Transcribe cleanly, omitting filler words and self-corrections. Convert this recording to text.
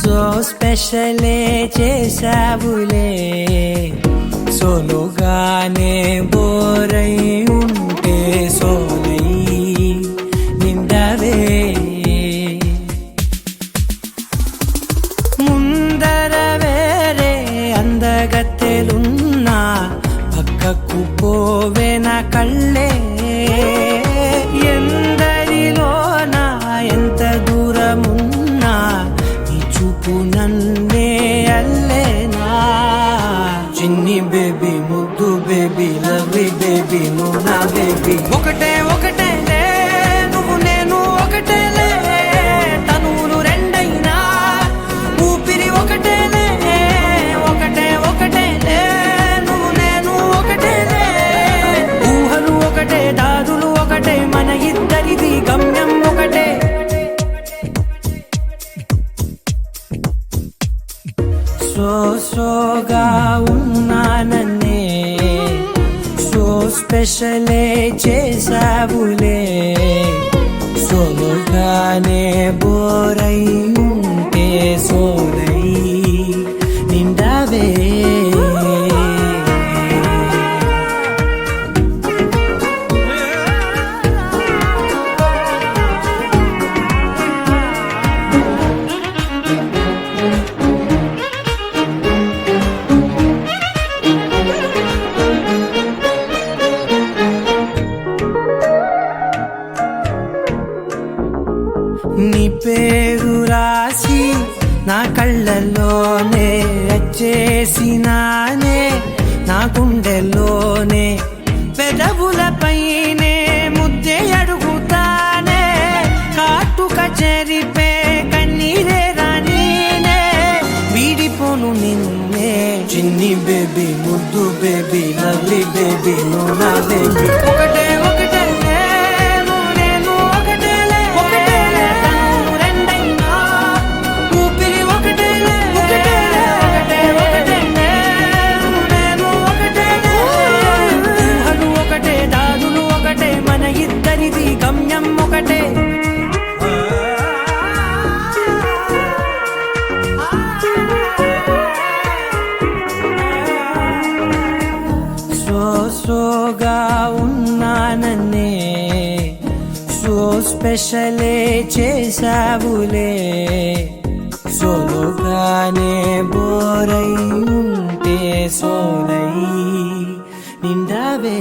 so స్పెషలే చేసావులే సోలోగానే బోరై ఉంటే సోలై నిండవే ముందర వేరే అందగత్తెలున్నా పక్కకు పోవే నా కళ్ళే ఎందరిలోనా ఎంత దూరమున్నా నీ చూపు నన్నే అల్లేనా చిన్ని బేబీ ముద్దు బేబీ లవ్లీ బేబీ నువ్వు నా బేబీ ఒకటే ఒకటే నువ్వు నేను ఒకటేలే తనువులు రెండైనా ఊపిరి ఒకటేలే ఒకటే ఒకటేలే నువ్వు నేను ఒకటేలే ఊహలు ఒకటే దాదులు ఒకటే మన ఇద్దరిది గమ్యం ఒకటే సోగా ఉన్నానన్నే సో స్పెషలే చేసావులే సోలోగానే బోరై ఉంటే సోలై నిండవే నీ పేరు రాసి నా కళ్ళల్లోనే వచ్చేసినానే నా గుండెల్లోనే పెదవులపైనే ముద్దే అడుగుతానే కాటుక చెరిపే కన్నీరే రానీనే వీడిపోను నిన్నే చిన్ని బేబీ ముద్దు బేబీ లవ్లీ బేబీ నువ్వు నా బేబీ ఒకటే ఒకటే గమ్యం ఒకటే సోగా ఉన్నానన్నే సో స్పెషలే చేసావులే సోలోగానే బోరై ఉంటే సోలై నిండవే